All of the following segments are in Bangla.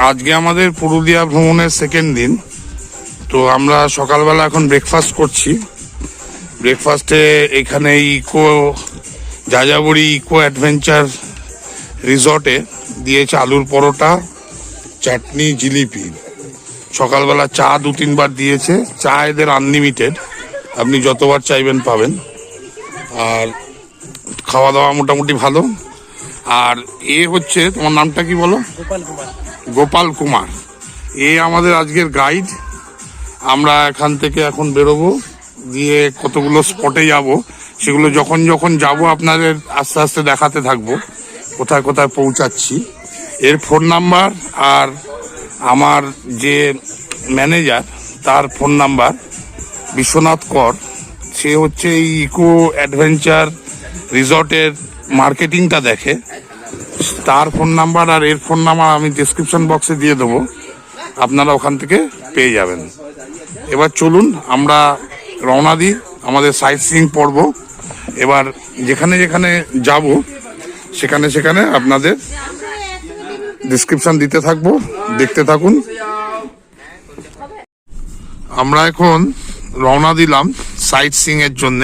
আজকে আমাদের পুরুলিয়া ভ্রমণের সেকেন্ড দিন। তো আমরা সকালবেলা এখন ব্রেকফাস্ট করছি। ব্রেকফাস্টে এখানে যাযাবরী ইকো অ্যাডভেঞ্চার রিসর্টে দিয়েছে আলুর পরোটা, চাটনি, জিলিপি। সকালবেলা চা 2-3 বার দিয়েছে। চা এদের আনলিমিটেড, আপনি যতবার চাইবেন পাবেন। আর খাওয়া দাওয়া মোটামুটি ভালো। আর হচ্ছে, তোমার নামটা কি বলো? গোপাল কুমার। আমাদের আজকের গাইড। আমরা এখান থেকে এখন বেরোবো, দিয়ে কতগুলো স্পটে যাব, সেগুলো যখন যখন যাব আপনাদের আস্তে আস্তে দেখাতে থাকবো কোথায় কোথায় পৌঁছাচ্ছি। এর ফোন নাম্বার আর আমার যে ম্যানেজার তার ফোন নাম্বার, বিশ্বনাথ কর, সে হচ্ছে এই ইকো অ্যাডভেঞ্চার রিসর্টের মার্কেটিংটা দেখে। তার ফোন নাম্বার আর এর ফোন নাম্বার আমি ডেসক্রিপশন বক্সে দিয়ে দেবো, আপনারা ওখান থেকে পেয়ে যাবেন। এবার চলুন আমরা রওনা দিই আমাদের সাইট সিইং পর্ব। এবার যেখানে যেখানে যাব সেখানে সেখানে আপনাদের ডেসক্রিপশন দিতে থাকবো, দেখতে থাকুন। আমরা এখন রওনা দিলাম সাইট সিইং এর জন্য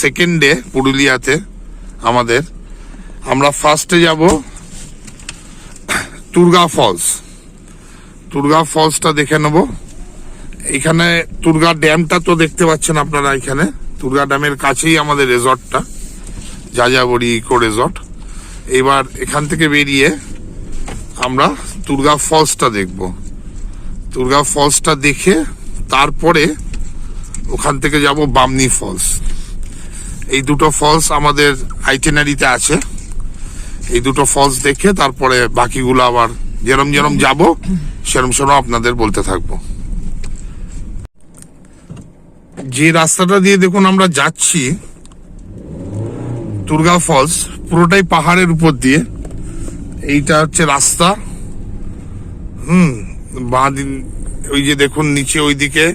সেকেন্ড ডে পুরুলিয়াতে আমাদের। আমরা ফার্স্টে যাব তুর্গা ফলস। তুর্গা ফলসটা দেখে নেব। এখানে তুর্গা ড্যামটা তো দেখতে পাচ্ছেন আপনারা। এখানে তুর্গা ড্যামের কাছেই আমাদের রিসর্টটা, যাযাবরী ইকো রিসর্ট। এবার এখান থেকে বেরিয়ে আমরা তুর্গা ফলসটা দেখব। তুর্গা ফলসটা দেখে তারপরে ওখান থেকে যাব বামনি ফলস। এই দুটো ফলস আমাদের আইটিনারিতে আছে। এই দুটো ফলস দেখে তারপরে বাকিগুলো আবার যেরম যেরম যাব সেরম সেরম আপনাদের বলতে থাকবো। যে রাস্তাটা দিয়ে দেখুন আমরা যাচ্ছি তুর্গা ফলস, পুরোটাই পাহাড়ের উপর দিয়ে। এইটা হচ্ছে রাস্তা। বাঁদিন ওই যে দেখুন নিচে ওইদিকে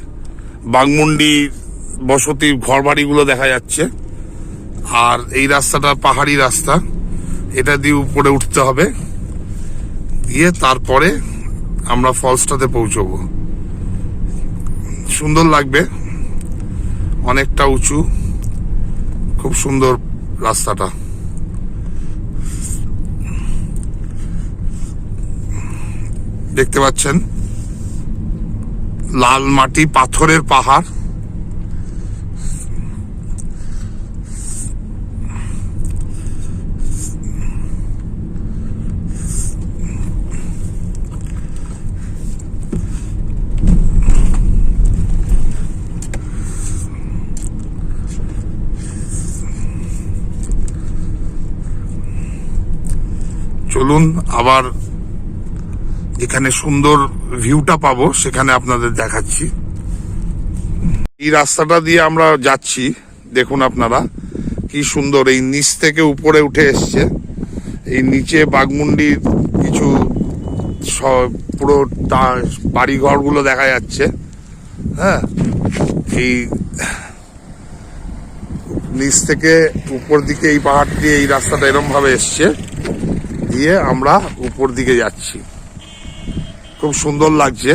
বাঘমুন্ডি বসতির ঘর বাড়িগুলো দেখা যাচ্ছে। আর এই রাস্তাটা পাহাড়ি রাস্তা, এটা দিয়ে উপরে উঠতে হবে, দিয়ে তারপরে আমরা ফলসটাতে পৌঁছবো। সুন্দর লাগবে, অনেকটা উঁচু, খুব সুন্দর রাস্তাটা। দেখতে পাচ্ছেন লাল মাটি, পাথরের পাহাড়। চলুন আবার যেখানে সুন্দর ভিউটা পাবো সেখানে আপনাদের দেখাচ্ছি। এই রাস্তাটা দিয়ে আমরা যাচ্ছি, দেখুন আপনারা কি সুন্দর। এই নিচ থেকে উপরে উঠে এসছে। এই নিচে বাঘমুন্ডির কিছু পুরো বাড়ি ঘরগুলো দেখা যাচ্ছে। হ্যাঁ, এই নিচ থেকে উপর দিকে এই পাহাড় দিয়ে এই রাস্তাটা এরম ভাবে এসছে, দিয়ে আমরা উপর দিকে যাচ্ছি। খুব সুন্দর লাগছে।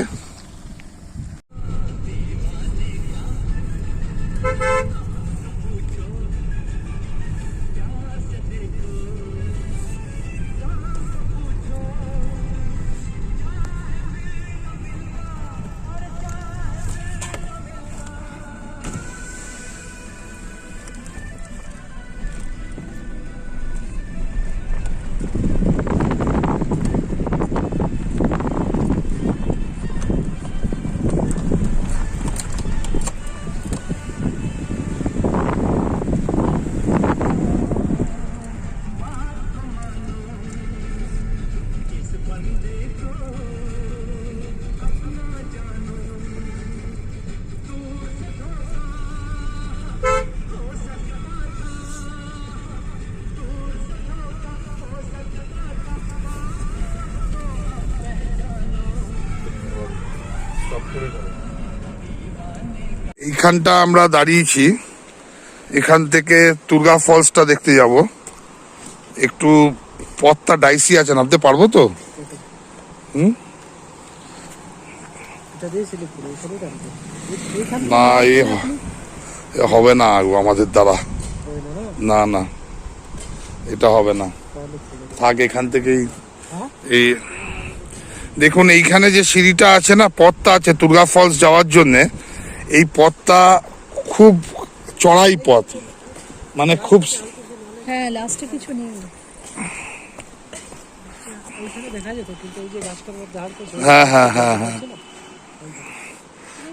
এইখানটা আমরা দাঁড়িয়েছি, এখান থেকে তুর্গা ফলসটা দেখতে যাব। একটু পথটা ডাইসি আছে, নামতে পারবো তো? না এ হবে না আমাদের দ্বারা, না না এটা হবে না, থাক এখান থেকেই। এই দেখুন এইখানে যে সিঁড়িটা আছে না, পথটা আছে দুর্গা ফলস যাওয়ার জন্যে, এই পথটা খুব চড়াই পথ, মানে খুব, হ্যাঁ লাস্টে কিছু নেই। হ্যাঁ হ্যাঁ হ্যাঁ হ্যাঁ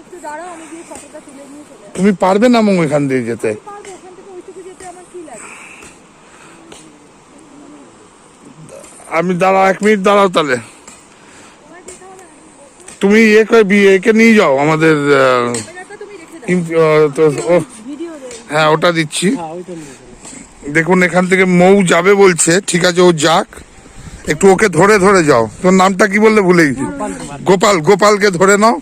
একটু দাঁড়াও, আমি গিয়ে ফটোটা তুলে নিয়ে চলে তুমি পারবে না মম এখান দিয়ে যেতে? পারবো, ওখান থেকে ওইটুকু যেতে আমার কি লাগে? আমি দাঁড়াও, 1 মিনিট দাঁড়াও তাহলে। তুমি একে নিয়ে যাও আমাদের তুমি রেখে দাও, ভিডিও হ্যাঁ ওটা দিচ্ছি। দেখুন এখান থেকে মৌ যাবে বলছে, ঠিক আছে ও যাক, একটু ওকে ধরে ধরে যাও। তোর নামটা কি বললে ভুলে গেছি। গোপাল, গোপালকে ধরে নাও,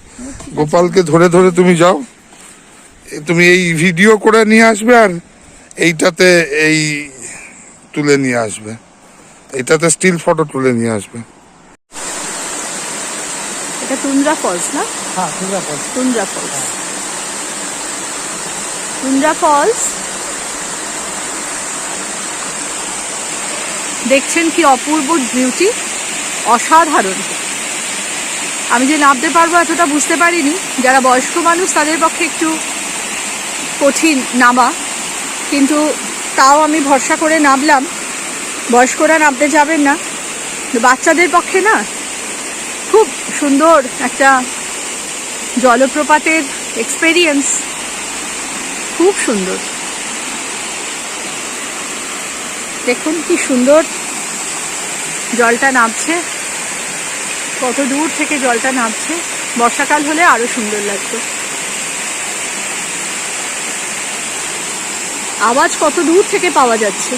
গোপালকে ধরে ধরে তুমি যাও। তুমি এই ভিডিও করে নিয়ে আসবে আর এইটাতে এই তুলে নিয়ে আসবে, এইটাতে স্টিল ফটো তুলে নিয়ে আসবে। এটা তুন্দ্রা ফলস না? হ্যাঁ Tundra falls. Tundra falls, Tundra falls দেখছেন কি অপূর্ব বিউটি, অসাধারণ। আমি যে নামতে পারবো এতটা বুঝতে পারিনি, যারা বয়স্ক মানুষ তাদের পক্ষে একটু কঠিন নামা, কিন্তু তাও আমি ভরসা করে নামলাম। বয়স্করা নামতে যাবেন না, বাচ্চাদের পক্ষে না খুব সুন্দর একটা জলপ্রপাতের এক্সপেরিয়েন্স, খুব সুন্দর। দেখুন কি সুন্দর জলটা নামছে, কত দূর থেকে জলটা নামছে। বর্ষাকাল হলে আরো সুন্দর লাগতো। আওয়াজ কত দূর থেকে পাওয়া যাচ্ছে,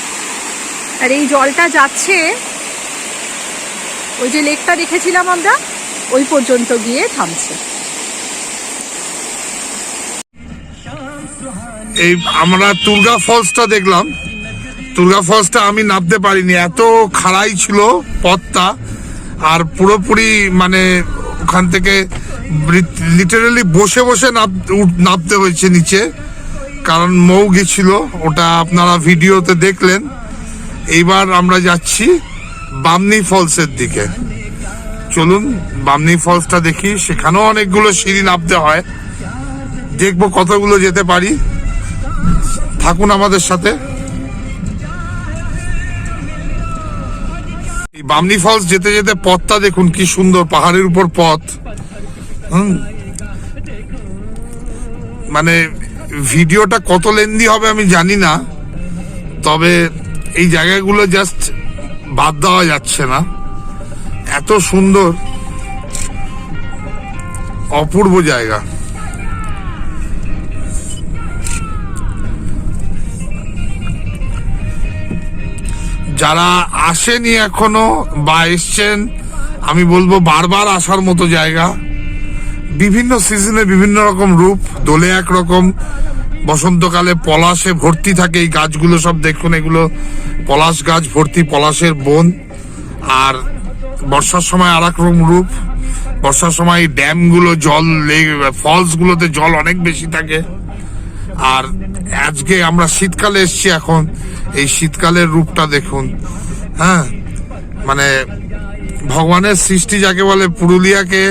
আর এই জলটা যাচ্ছে ওই যে লেকটা দেখেছিলাম আমরা, ওই পর্যন্ত গিয়ে থামছে। এই আমরা দুর্গা ফলসটা দেখলাম, দুর্গা ফলসটা আমি নামতে পারিনি, এত খাড়াই ছিল পথটা, আর পুরোপুরি মানে ওখান থেকে লিটারালি বসে বসে নামতে হয়েছে নিচে, কারণ মৌ গেছিল, ওটা আপনারা ভিডিওতে দেখলেন। এইবার আমরা যাচ্ছি বামনি ফলসের দিকে, চলুন বামনি ফলসটা দেখি। সেখানেও অনেকগুলো সিঁড়ি নামতে হয়, দেখবো কতগুলো যেতে পারি, থাকুন আমাদের সাথে। এই বামনি ফলস যেতে যেতে পথটা দেখুন কি সুন্দর, পাহাড়ের উপর পথ। মানে ভিডিওটা কত লেন্দি হবে আমি জানি না, তবে এই জায়গাগুলো জাস্ট বাদ দেওয়া যাচ্ছে না, এত সুন্দর অপূর্ব জায়গা। যারা আসেনি এখনো বা এসছেন, আমি বলবো বারবার আসার মতো জায়গা। বিভিন্ন সিজনে বিভিন্ন রকম রূপ, দোলে একরকম, বসন্তকালে পলাশে ভর্তি থাকে এই গাছগুলো সব, দেখুন এগুলো পলাশ গাছ ভর্তি, পলাশের বন। আর বর্ষার সময় আর এক রকম রূপ, বর্ষার সময় ড্যামগুলো জল, ফলস গুলোতে জল অনেক বেশি থাকে। আর আজকে আমরা শীতকালে এসছি, এখন এই শীতকালের রূপটা দেখুন। হ্যাঁ মানে ভগবানের সৃষ্টি যাকে বলে, পুরুলিয়াকে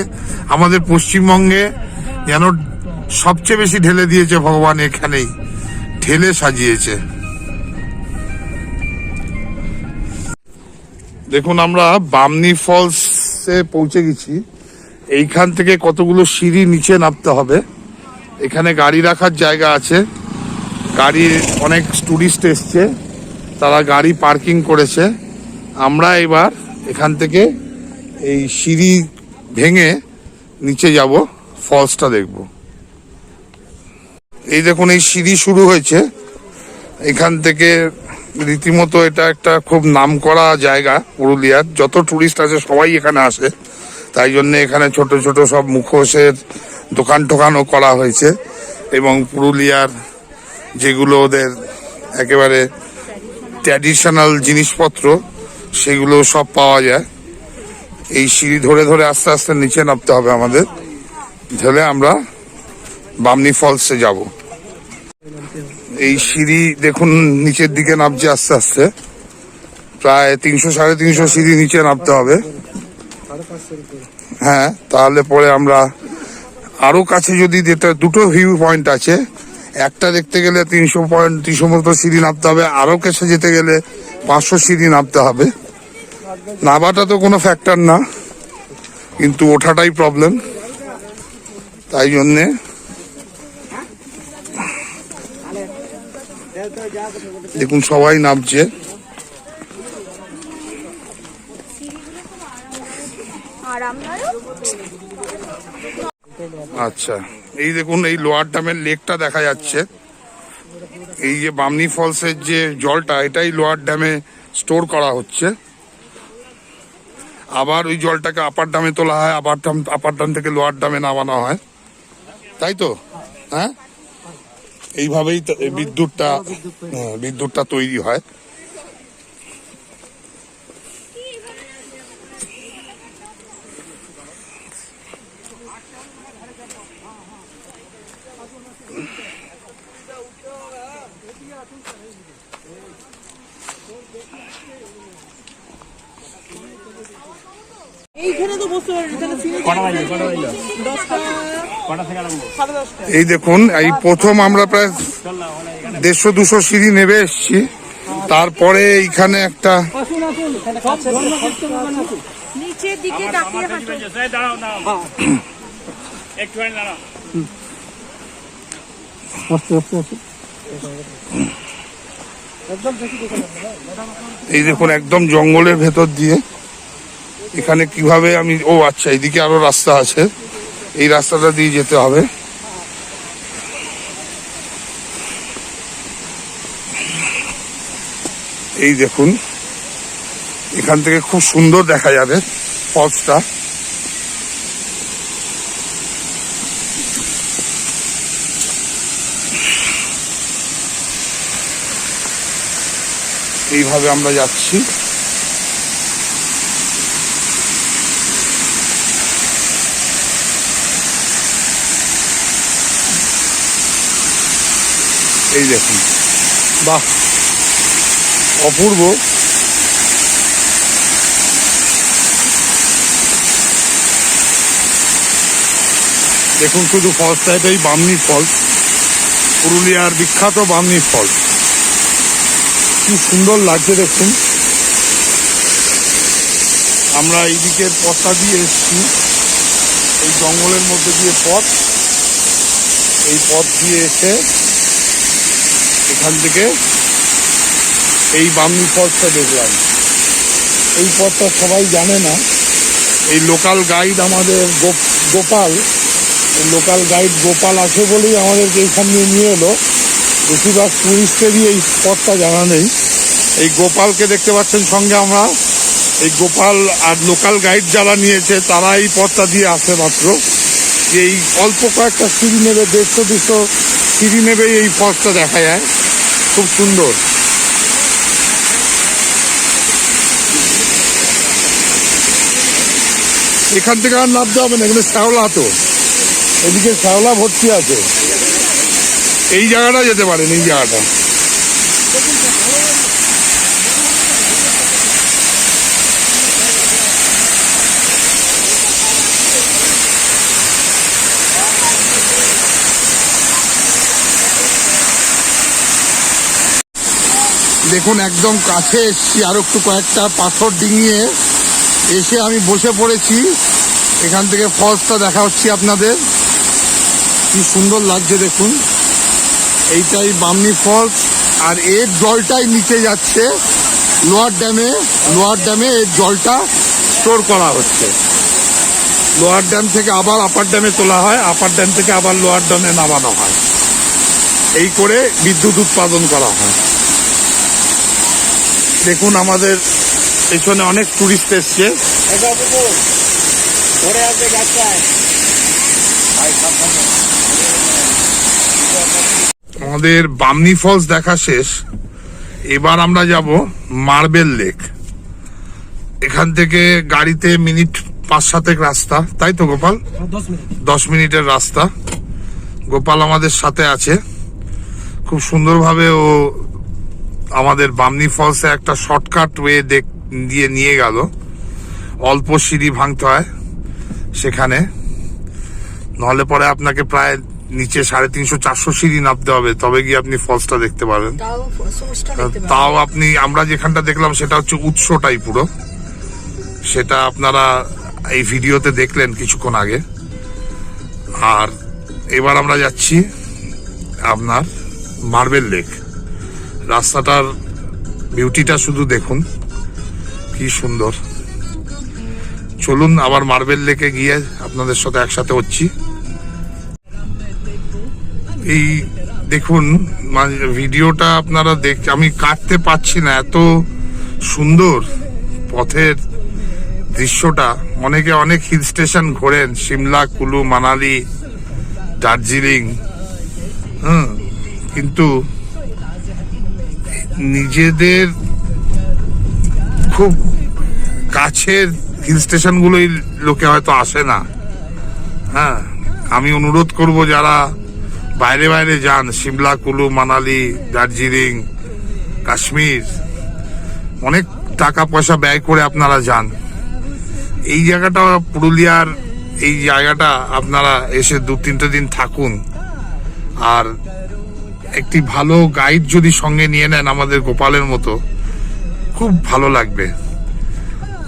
আমাদের পশ্চিমবঙ্গে যেন সবচেয়ে বেশি ঢেলে দিয়েছে ভগবান, এখানেই ঢেলে সাজিয়েছে। দেখুন আমরা বামনি ফলসে পৌঁছে গেছি, এইখান থেকে কতগুলো সিঁড়ি নিচে নামতে হবে। এখানে গাড়ি রাখার জায়গা আছে, গাড়ি অনেক টুরিস্ট এসছে, তারা গাড়ি পার্কিং করেছে। আমরা এবার এখান থেকে এই সিঁড়ি ভেঙে নিচে যাব, ফলসটা দেখব। এই দেখুন এই সিঁড়ি শুরু হয়েছে এখান থেকে, রীতিমতো এটা একটা খুব নামকরা জায়গা পুরুলিয়ার, যত টুরিস্ট আছে সবাই এখানে আসে, তাই জন্য এখানে ছোট ছোট সব মুখোশের দোকান টোকানও করা হয়েছে, এবং পুরুলিয়ার যেগুলো ওদের একেবারে ট্র্যাডিশনাল জিনিসপত্র সেগুলো সব পাওয়া যায়। এই সিঁড়ি ধরে ধরে আস্তে আস্তে নিচে নামতে হবে আমাদের, ঢেলে আমরা বামনি ফলসে যাব। এই সিঁড়ি দেখুন নিচের দিকে নামছে আস্তে আস্তে, প্রায় 300-350 সিঁড়ি নিচে নামতে হবে। হ্যাঁ, তাহলে পরে আমরা আরো কাছে যদি দুটো ভিউ পয়েন্ট আছে, একটা দেখতে গেলে 300 মতো সিঁড়ি নামতে হবে, আরো কাছে যেতে গেলে 500 সিঁড়ি নামতে হবে। নামাটা তো কোনো ফ্যাক্টর না, কিন্তু ওঠাটাই প্রবলেম। তাই জন্যে দেখুন সবাই নামছে। আচ্ছা, এই দেখুন এই লোয়ার ড্যামের লেকটা দেখা যাচ্ছে। এই যে বামনি ফলসের যে জলটা, এটাই লোয়ার ড্যামে স্টোর করা হচ্ছে। আবার ওই জলটাকে আপার ড্যামে তোলা হয়, আপার ড্যাম থেকে লোয়ার ড্যামে নামানো হয়, তাই তো? হ্যাঁ, এইভাবেই বিদ্যুৎটা তৈরি হয়। এইখানে তো বসতে পারি এই দেখুন এই প্রথম আমরা প্রায় 150-200 সিঁড়ি নেমে এসছি। তারপরে এইখানে একটা নিচের দিকে তাকিয়ে হাঁটো। এই দেখুন একদম জঙ্গলের ভেতর দিয়ে এখানে কিভাবে আমি, ও আচ্ছা এইদিকে আরো রাস্তা আছে, এই রাস্তাটা দিয়ে যেতে হবে। এই দেখুন এখান থেকে খুব সুন্দর দেখা যাবে ফলসটা। এইভাবে আমরা যাচ্ছি। এই দেখুন, বাহ, অপূর্ব। দেখুন শুধু ফলসটা, এটাই বামনি ফলস, পুরুলিয়ার বিখ্যাত বামনি ফলস। কি সুন্দর লাগছে দেখুন। আমরা এই দিকের পথটা দিয়ে এসেছি, এই জঙ্গলের মধ্যে দিয়ে পথ, এই পথ দিয়ে এসে এখান থেকে এই বামনি ফলসটা দেখলাম। এই পথটা সবাই জানে না, এই লোকাল গাইড আমাদের গোপাল, লোকাল গাইড গোপাল আছে বলেই আমাদেরকে এইখান দিয়ে নিয়ে এলো। বেশিরভাগ টুরিস্টেরই এই পথটা জানা নেই। এই গোপালকে দেখতে পাচ্ছেন সঙ্গে আমরা, এই গোপাল আর লোকাল গাইড যারা নিয়েছে তারা এই পথটা দিয়ে আসে মাত্র। এই অল্প কয়েকটা সিঁড়ি নেবে, 150-200 সিঁড়ি নেবেই এই ফলসটা দেখা যায়, খুব সুন্দর। এখান থেকে আর নামতে হবে না, এখানে শ্যাওলা, তো এদিকে শ্যাওলা ভর্তি আছে। এই জায়গাটা যেতে পারেন, এই জায়গাটা। দেখুন একদম কাছে এসছি, আর একটু কয়েকটা পাথর ডিঙিয়ে এসে আমি বসে পড়েছি। এখান থেকে ফলসটা দেখা হচ্ছে আপনাদের, কি সুন্দর লাগছে দেখুন। এইটাই বামনি ফলস, আর এর জলটাই নিচে যাচ্ছে লোয়ার ড্যামে। লোয়ার ড্যামে এর জলটা স্টোর করা হচ্ছে। লোয়ার ড্যাম থেকে আবার আপার ড্যামে তোলা হয়, আপার ড্যাম থেকে আবার লোয়ার ড্যামে নামানো হয়। এই করে বিদ্যুৎ উৎপাদন করা হয়। দেখুন আমাদের পেছনে অনেক টুরিস্ট এসছে। আমাদের বামনি ফলস দেখা শেষ, এবার আমরা যাব মার্বেল লেক। এখান থেকে গাড়িতে মিনিট 5-7 রাস্তা, তাই তো গোপাল? 10 মিনিটের রাস্তা। গোপাল আমাদের সাথে আছে, খুব সুন্দরভাবে ও আমাদের বামনি ফলসে একটা শর্টকাট ওয়ে দিয়ে নিয়ে গেল। অল্প সিঁড়ি ভাঙতে হয় সেখানে, নাহলে পরে আপনাকে প্রায় নিচে 350-400 সিঁড়ি নামতে হবে, তবে গিয়ে আপনি ফলসটা দেখতে পাবেন। তাও আমরা যেখানটা দেখলাম সেটা হচ্ছে উৎসটাই পুরো, সেটা আপনারা এই ভিডিওতে দেখলেন কিছুক্ষণ আগে। আর এবার আমরা যাচ্ছি আপনার মার্বেল লেক। রাস্তাটার বিউটিটা শুধু দেখুন, কি সুন্দর। চলুন আবার মার্বেল লেকে গিয়ে আপনাদের সাথে একসাথে হচ্ছি। এই দেখুন ভিডিওটা আপনারা আমি কাটতে পারছি না, এত সুন্দর পথের দৃশ্যটা। অনেকে অনেক হিল স্টেশন ঘোরেন, সিমলা, কুলু, মানালি, দার্জিলিং, কিন্তু নিজেদের খুব কাছের হিল স্টেশন গুলোই লোকে হয়তো আসে না। হ্যাঁ, আমি অনুরোধ করব যারা বাইরে বাইরে যান, সিমলা, কুলু, মানালি, দার্জিলিং, কাশ্মীর, অনেক টাকা পয়সা ব্যয় করে আপনারা যান, এই জায়গাটা পুরুলিয়ার এই জায়গাটা আপনারা এসে 2-3 দিন থাকুন। আর একটি ভালো গাইড যদি সঙ্গে নিয়ে নেন আমাদের গোপালের মতো, খুব ভালো লাগবে,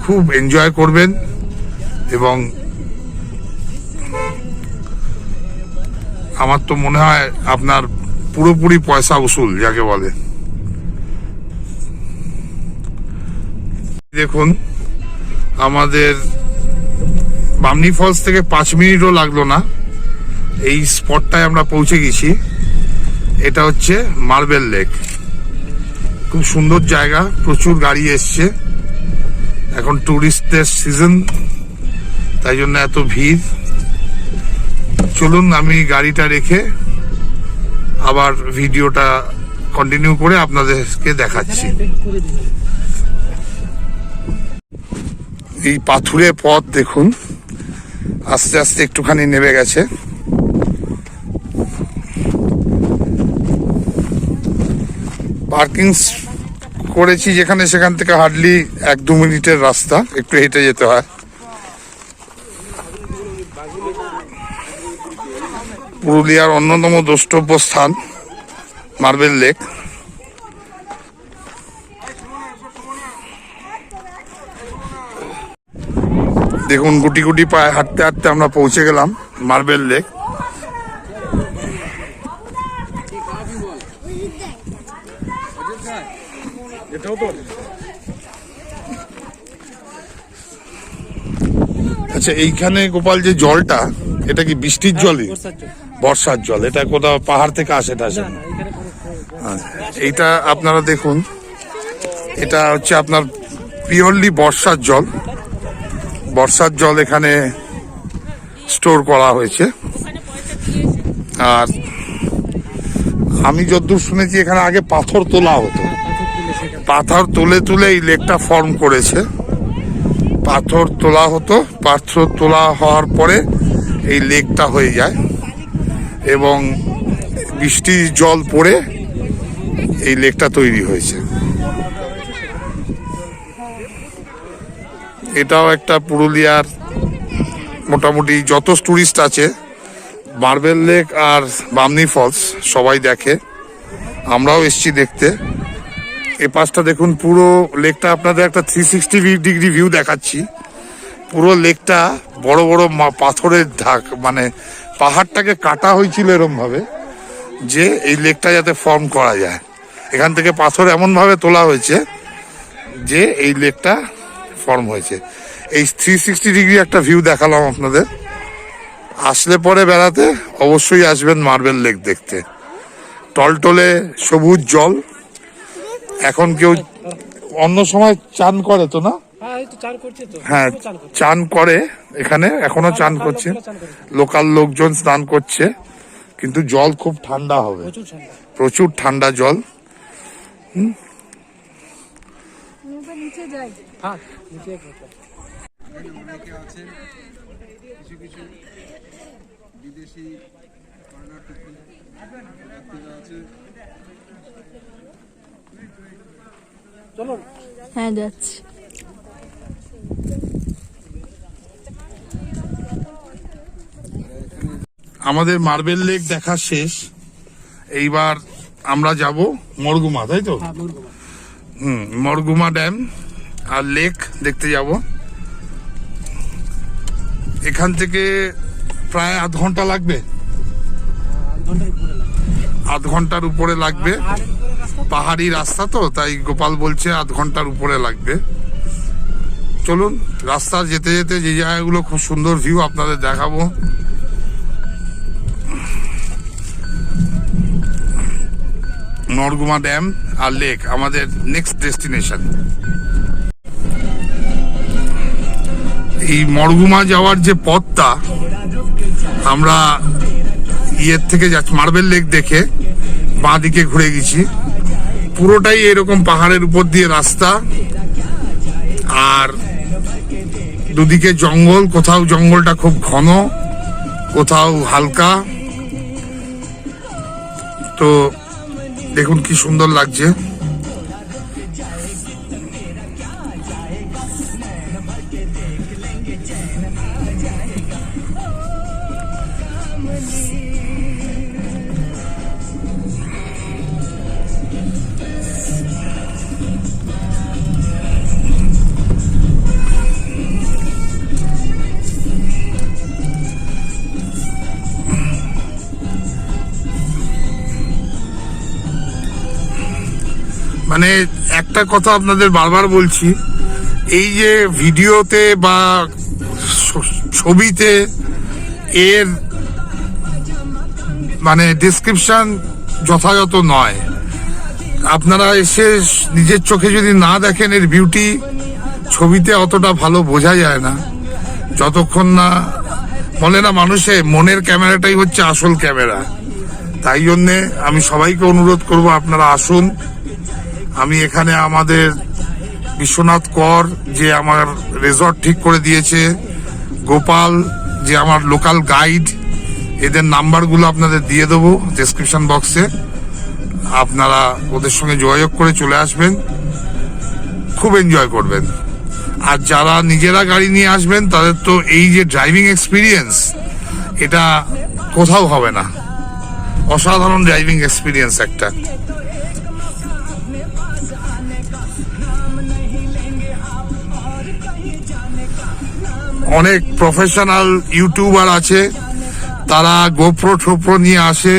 খুব এনজয় করবেন। এবং আমার তো মনে হয় আপনার পুরোপুরি পয়সা উসুল যাকে বলে। দেখুন আমাদের বামনি ফলস থেকে 5 মিনিটও লাগলো না, এই স্পটটায় আমরা পৌঁছে গেছি। এটা হচ্ছে মার্বেল লেক, খুব সুন্দর জায়গা, প্রচুর গাড়ি এসছে, এখন টুরিস্টদের সিজন, তাই জন্য এত ভিড়। চলুন আমি গাড়িটা রেখে আবার ভিডিওটা কন্টিনিউ করে আপনাদেরকে দেখাচ্ছি। এই পাথুরে পথ দেখুন, আস্তে আস্তে একটুখানি নেমে গেছে। পার্কিং করেছি যেখানে, সেখান থেকে হার্ডলি 1-2 মিনিটের রাস্তা, একটু হেঁটে যেতে হয়। পুরুলিয়ার অন্যতম দ্রষ্টব্য স্থান মার্বেল লেক। দেখুন গুটি গুটি পায়ে হাঁটতে হাঁটতে আমরা পৌঁছে গেলাম মার্বেল লেক। আচ্ছা, এইখানে গোপাল যে জলটা, এটা কি বৃষ্টির জলই? বর্ষার জল। এটা কোথাও পাহাড় থেকে আসে? এটা আসে না। এইটা আপনারা দেখুন, এটা হচ্ছে আপনার পিওরলি বর্ষার জল। বর্ষার জল এখানে স্টোর করা হয়েছে। আর আমি যতদূর শুনেছি এখানে আগে পাথর তোলা হতো, পাথর তুলে তুলে এই লেকটা ফর্ম করেছে। পাথর তোলা হতো, পাথর তোলা হওয়ার পরে এই লেকটা হয়ে যায়, এবং বৃষ্টির জল পড়ে এই লেকটা তৈরি হয়েছে। এটাও একটা পুরুলিয়ার মোটামুটি যত টুরিস্ট আছে, মার্বেল লেক আর বামনি ফলস সবাই দেখে, আমরাও এসছি দেখতে। এ পাশটা দেখুন, পুরো লেকটা আপনাদের একটা 360 ডিগ্রি ভিউ দেখাচ্ছি। পুরো লেকটা বড় বড় পাথরের ঢাক, মানে পাহাড়টাকে কাটা হয়েছিল এরম ভাবে যে এই লেকটা যাতে ফর্ম করা যায়। এখান থেকে পাথর এমন ভাবে তোলা হয়েছে যে এই লেকটা ফর্ম হয়েছে। এই 360 ডিগ্রি একটা ভিউ দেখালাম আপনাদের। আসলে পরে বেড়াতে অবশ্যই আসবেন মার্বেল লেক দেখতে। টলটলে সবুজ জল। এখন কেউ অন্য সময় চান করে তো না? হ্যাঁ, চান করে এখানে, এখনো চান করছে, লোকাল লোকজন স্নান করছে, কিন্তু জল খুব ঠান্ডা হবে, প্রচুর ঠান্ডা জল। অনেকে আছেন কিছু কিছু বিদেশি আছে। হ্যাঁ যাচ্ছি। আমাদের মার্বেল লেক দেখা শেষ, এইবার আমরা যাব মরগুমা, তাই তো? মরগুমা ড্যাম আর লেক দেখতে যাব। এখান থেকে প্রায় আধ ঘন্টা লাগবে, আধ ঘন্টার উপরে লাগবে। পাহাড়ি রাস্তা তো, তাই গোপাল বলছে আধ ঘন্টার উপরে লাগবে। চলুন, রাস্তা যেতে যেতে যে জায়গাগুলো খুব সুন্দর ভিউ আপনাদের দেখাবো। মরগুমা ড্যাম আর লেক আমাদের নেক্সট ডেস্টিনেশন। এই মরগুমা যাওয়ার যে পথটা, আমরা ইয়ের থেকে যাচ্ছি, মার্বেল লেক দেখে বাঁ দিকে ঘুরে গেছি। পুরোটাই এরকম পাহাড়ের উপর দিয়ে রাস্তা, আর দুদিকে জঙ্গল, কোথাও জঙ্গলটা খুব ঘন, কোথাও হালকা। তো দেখুন কি সুন্দর লাগছে। মানে একটা কথা আপনাদের বারবার বলছি, এই যে ভিডিওতে বা ছবিতে এর মানে ডেসক্রিপশন যথাযথ নয়। আপনারা এসে নিজের চোখে যদি না দেখেন এর বিউটি, ছবিতে অতটা ভালো বোঝা যায় না। যতক্ষণ না বলে না মানুষে, মনের ক্যামেরাটাই হচ্ছে আসল ক্যামেরা। তাই জন্যে আমি সবাইকে অনুরোধ করব, আপনারা আসুন। আমি এখানে আমাদের বিশ্বনাথ কর যে আমার রিসর্ট ঠিক করে দিয়েছে, গোপাল যে আমার লোকাল গাইড, এদের নাম্বারগুলো আপনাদের দিয়ে দেবো ডেসক্রিপশন বক্সে। আপনারা ওদের সঙ্গে যোগাযোগ করে চলে আসবেন, খুব এনজয় করবেন। আর যারা নিজেরা গাড়ি নিয়ে আসবেন তাদের তো এই যে ড্রাইভিং এক্সপিরিয়েন্স, এটা কোথাও হবে না। অসাধারণ ড্রাইভিং এক্সপিরিয়েন্স একটা। অনেক প্রফেশনাল ইউটিউবার আছে, তারা গোপ্রো টোপ্রো নিয়ে আসে।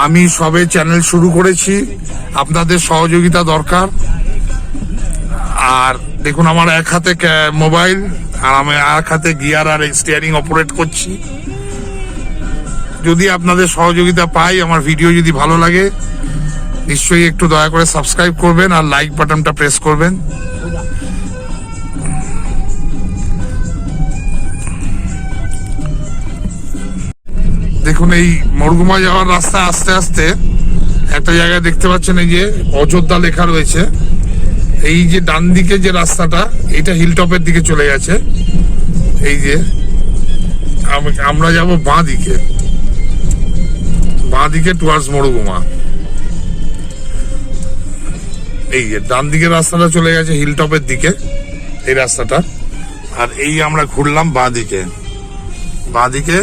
আমি সবে চ্যানেল শুরু করেছি, আপনাদের সহযোগিতা দরকার। আর দেখুন, আমার এক হাতে মোবাইল আর আমি এক হাতে গিয়ার আর স্টিয়ারিং অপারেট করছি। যদি আপনাদের সহযোগিতা পাই, আমার ভিডিও যদি ভালো লাগে, নিশ্চয়ই একটু দয়া করে সাবস্ক্রাইব করবেন আর লাইক বাটনটা প্রেস করবেন। দেখুন, এই মরগুমা যাওয়ার রাস্তা আস্তে আস্তে একটা জায়গায় দেখতে পাচ্ছেন, এই যে অযোধ্যা লেখা রয়েছে। এই যে ডান দিকে যে রাস্তাটা, এটা হিলটপের দিকে চলে গেছে। এই যে আমরা যাব বাঁ দিকে, বাঁ দিকে টুয়ার্ডস মরগুমা। এই যে ডান দিকের রাস্তাটা চলে গেছে হিলটপের দিকে, এই রাস্তাটা। আর এই আমরা ঘুরলাম বাঁ দিকে, বাঁ দিকে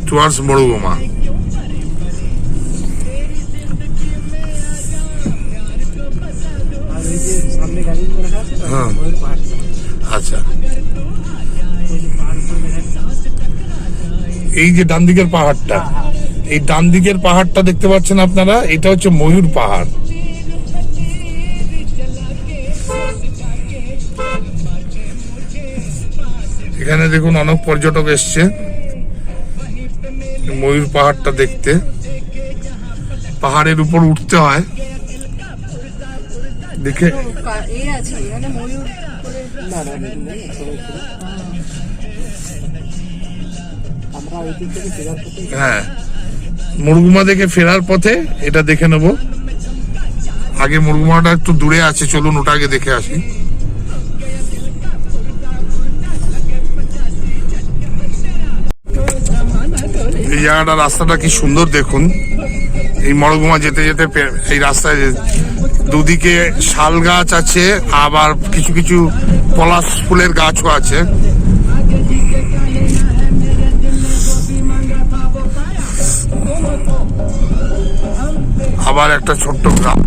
টুয়ার্ডস মরগুমা। আচ্ছা, এই যে ডান দিকের পাহাড়টা, এই ডান দিকের পাহাড়টা দেখতে পাচ্ছেন আপনারা, এটা হচ্ছে ময়ূর পাহাড়। এখানে দেখুন অনেক পর্যটক এসছে ময়ূর পাহাড়টা দেখতে। পাহাড়ের উপর উঠতে হয় দেখে। হ্যাঁ, মরগুমা দেখে ফেরার পথে এটা দেখে নেব। আগে মরগুমাটা একটু দূরে আছে, চলুন ওটা আগে দেখে আসি। জায়গাটা, রাস্তাটা কি সুন্দর দেখুন। এই মরগুমা যেতে যেতে এই রাস্তায় দুদিকে শাল গাছ আছে, আবার কিছু কিছু পলাশ ফুলের গাছও আছে। আবার একটা ছোট্ট গ্রাম।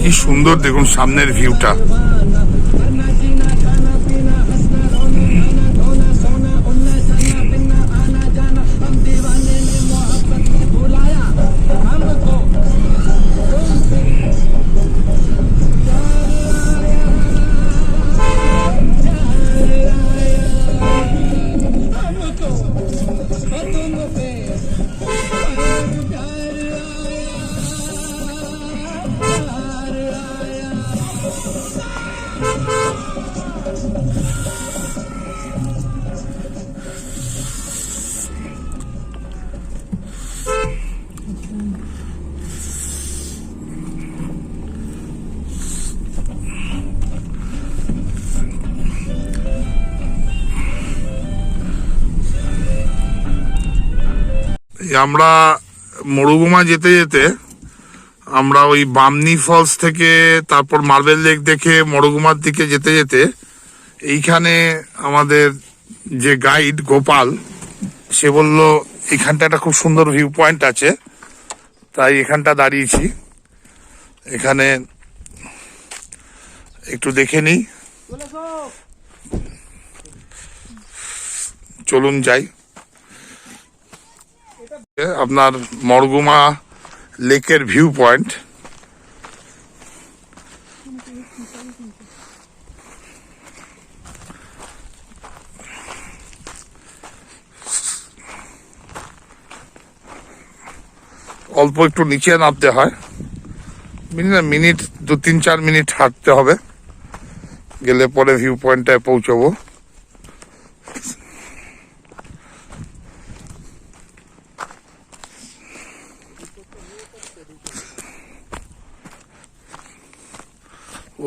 কি সুন্দর দেখুন সামনের ভিউটা। আমরা মরুগুমা যেতে যেতে আমরা ওই বামনি ফলস থেকে তারপর মার্বেল লেক দেখে মরুগুমার দিকে যেতে যেতে এইখানে আমাদের যে গাইড গোপাল, সে বলল এখানটা একটা খুব সুন্দর ভিউ পয়েন্ট আছে, তাই এখানটা দাঁড়িয়েছি। এখানে একটু দেখে নিই, চলুন যাই। আপনার মরগুমা লেকের ভিউ পয়েন্ট। অল্প একটু নিচে নামতে হয়, মিনিট 2-3-4 মিনিট হাঁটতে হবে, গেলে পরে ভিউ পয়েন্টটায় পৌঁছবো।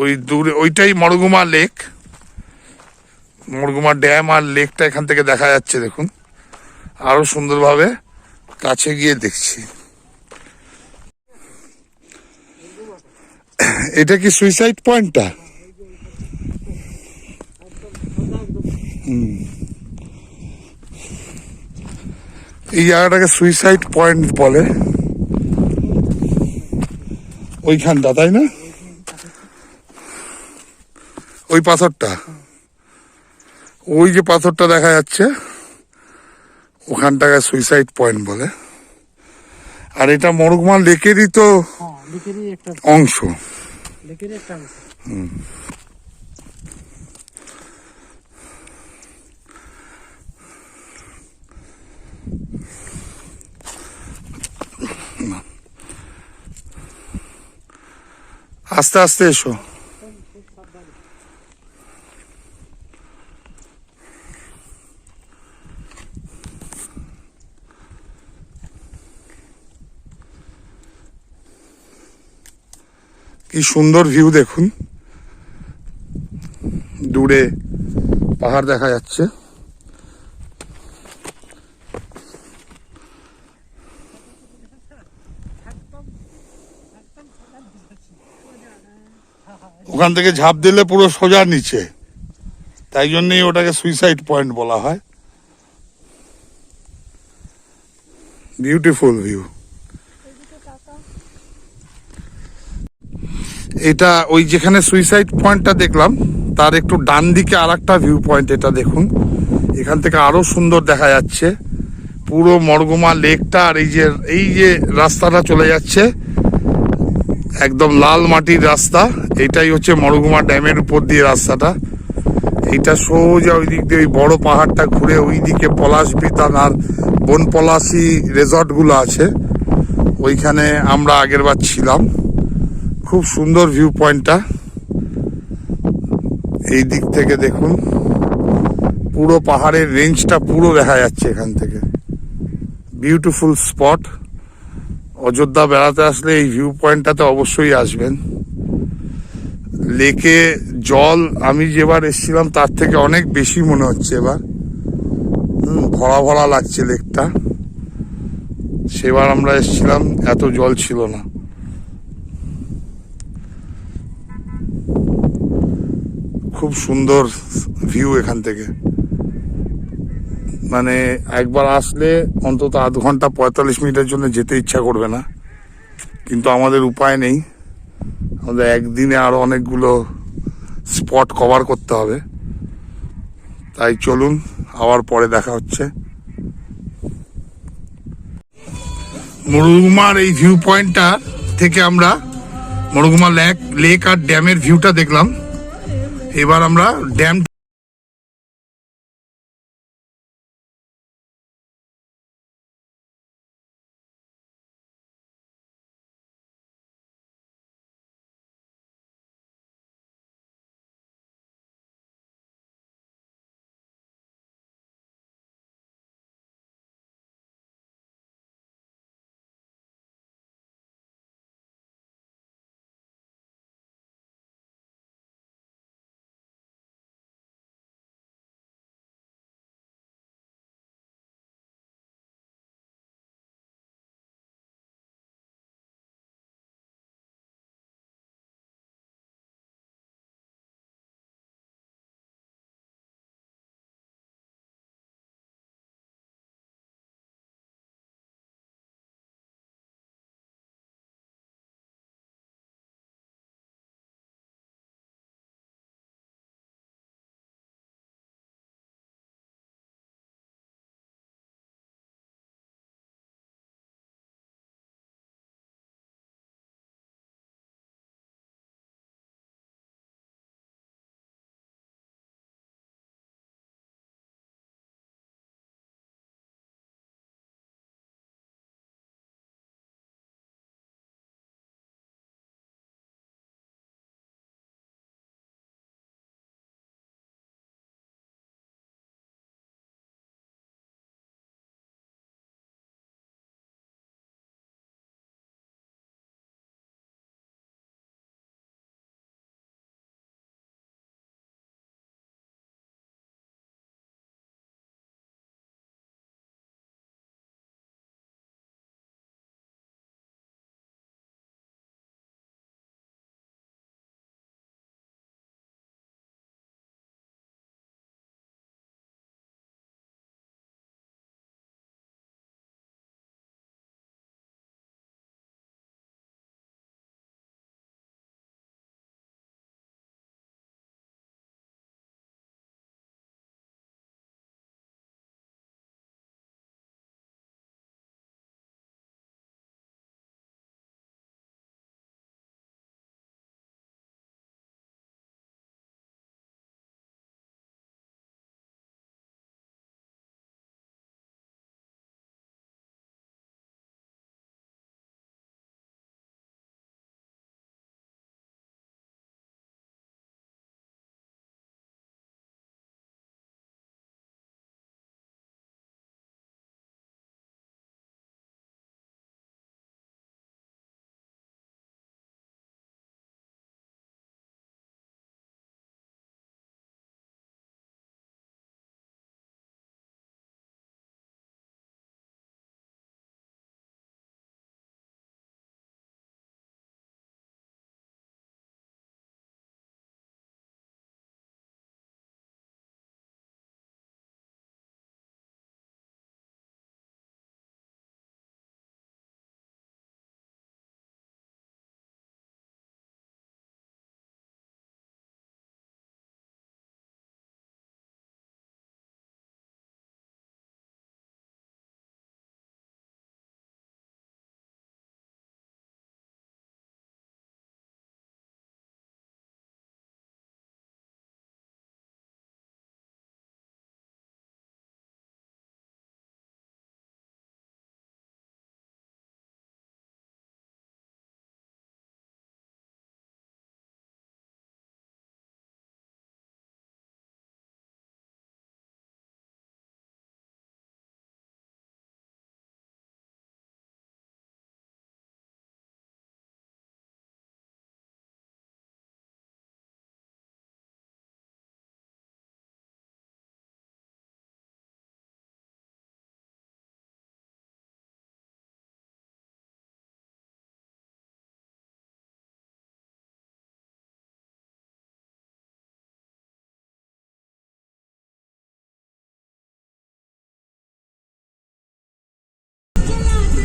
ওই দূরে ওইটাই মরগুমা লেক, মরগুমা ড্যাম আর লেকটা এখান থেকে দেখা যাচ্ছে দেখুন। আরো সুন্দরভাবে কাছে গিয়ে দেখছি। এটা কি সুইসাইড পয়েন্টটা? এই জায়গাটাকে সুইসাইড পয়েন্ট বলে, ওইখানটা, তাই না? ওই পাথরটা, ওই যে পাথরটা দেখা যাচ্ছে, ওখানটাকে সুইসাইড পয়েন্ট বলে। আর এটা মরগুমা লেকেরই তো অংশ। আস্তে আস্তে এসো। কি সুন্দর ভিউ দেখুন, দূরে পাহাড় দেখা যাচ্ছে। ওখান থেকে ঝাঁপ দিলে পুরো সোজা নিচে, তাই জন্যই ওটাকে সুইসাইড পয়েন্ট বলা হয়। Beautiful view. এটা ওই যেখানে সুইসাইড পয়েন্টটা দেখলাম তার একটু ডান দিকে আর একটা ভিউ পয়েন্ট, এটা দেখুন। এখান থেকে আরো সুন্দর দেখা যাচ্ছে পুরো মরগুমা লেকটা। আর এই যে রাস্তাটা চলে যাচ্ছে একদম লাল মাটির রাস্তা, এটাই হচ্ছে মরগুমা ড্যামের উপর দিয়ে রাস্তাটা। এইটা সোজা ওই দিক দিয়ে ওই বড় পাহাড়টা ঘুরে ওই দিকে পলাশ বিতান আর বন পলাশি রেজর্ট গুলো আছে, ওইখানে আমরা আগেরবার ছিলাম। খুব সুন্দর ভিউ পয়েন্টটা। এই দিক থেকে দেখুন পুরো পাহাড়ের রেঞ্জটা পুরো দেখা যাচ্ছে এখান থেকে। Beautiful spot. অযোধ্যা বেড়াতে আসলে এই ভিউ পয়েন্টটাতে অবশ্যই আসবেন। লেকে জল আমি যেবার এসেছিলাম তার থেকে অনেক বেশি মনে হচ্ছে এবার। ভরা ভরা লাগছে লেকটা। সেবার আমরা এসেছিলাম এত জল ছিল না। খুব সুন্দর ভিউ এখান থেকে। মানে একবার আসলে অন্তত আধ ঘন্টা 45 মিনিটের জন্য যেতে ইচ্ছা করবে না, কিন্তু আমাদের উপায় নেই। আমাদের একদিনে আরো অনেকগুলো স্পট কভার করতে হবে। তাই চলুন, আবার পরে দেখা হচ্ছে। মরুগুমার এই ভিউ পয়েন্টটা থেকে আমরা মরুগুমা লেক আর ড্যামের ভিউটা দেখলাম। এবার আমরা ড্যাম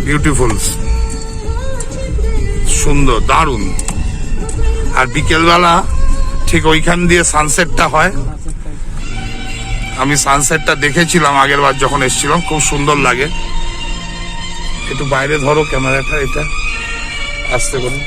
বিউটিফুল, সুন্দর, দারুণ। আর বিকেলবেলা ঠিক ওইখান দিয়ে সানসেটটা হয়। আমি সানসেটটা দেখেছিলাম আগের বার যখন এসেছিলাম, খুব সুন্দর লাগে। একটু বাইরে ধরো ক্যামেরাটা, এটা আস্তে করে।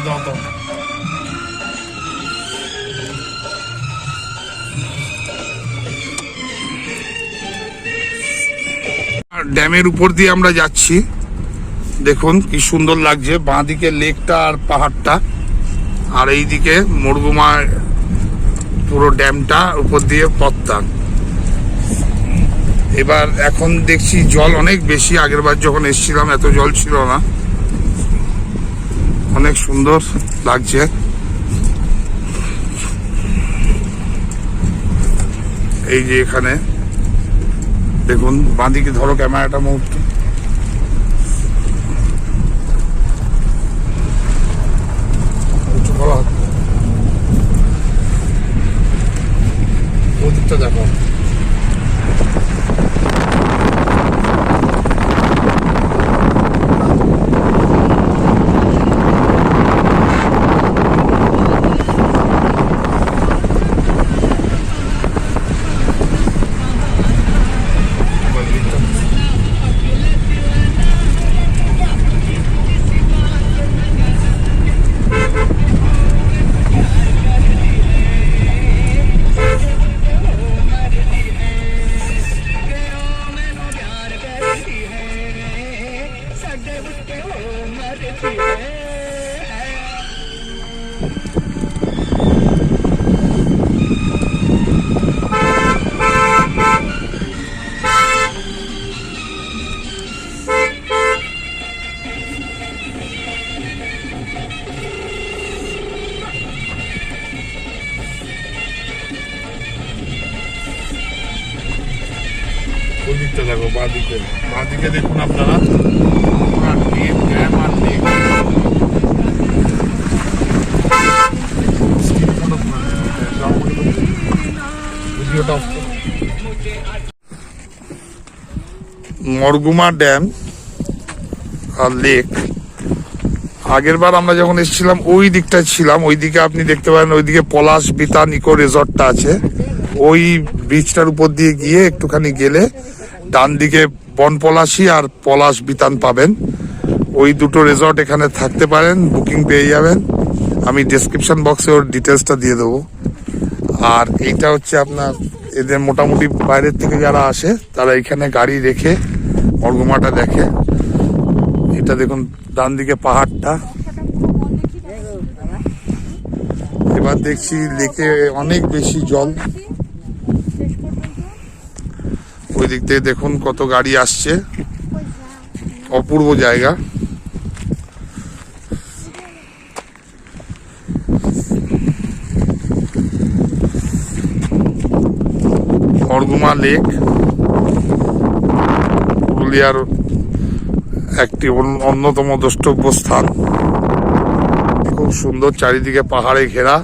দাও দাও। ড্যামের উপর দিয়ে আমরা যাচ্ছি, দেখুন কি সুন্দর লাগছে। বাঁদিকে লেকটা আর পাহাড়টা, আর এইদিকে মরগুমার পুরো ড্যামটা, উপর দিয়ে পথটা। এবার এখন দেখছি জল অনেক বেশি, আগের বার যখন এসেছিলাম এত জল ছিল না। অনেক সুন্দর লাগছে। এই যে এখানে দেখুন, বাঁদিকে ধরো ক্যামেরাটা মুহূর্ত। ওদিকটা দেখো, ওদিকটা দেখো, বাঁদিকে। বাঁদিকে দেখুন আপনারা, আর লেক, ড্যাম আর লেক। মরগুমা ড্যাম আর লেক। আগের বার আমরা যখন এসেছিলাম ওই দিকটায় ছিলাম, ওইদিকে আপনি দেখতে পারেন, ওইদিকে পলাশ বিতান ইকো রিসর্টটা আছে। ওই ব্রিজটার উপর দিয়ে গিয়ে একটুখানি গেলে ডান দিকে বনপলাশী আর পলাশ বিতান পাবেন। ওই দুটো রিসর্ট এখানে থাকতে পারেন, বুকিং পেয়ে যাবেন। আমি ডেসক্রিপশন বক্সে ওর ডিটেলসটা দিয়ে দেবো। আর এইটা হচ্ছে আপনার, এদের মোটামুটি বাইরের থেকে যারা আসে তারা এখানে গাড়ি রেখে মরগুমাটা দেখে। এটা দেখুন ডান দিকে পাহাড়টা। এবার দেখছি লেকে অনেক বেশি জল। ওই দিক থেকে দেখুন কত গাড়ি আসছে, অপূর্ব জায়গা। মরগুমা লেক পুরুলিয়ার একটি অন্যতম দ্রষ্টব্য স্থান। খুব সুন্দর, চারিদিকে পাহাড়ে ঘেরা।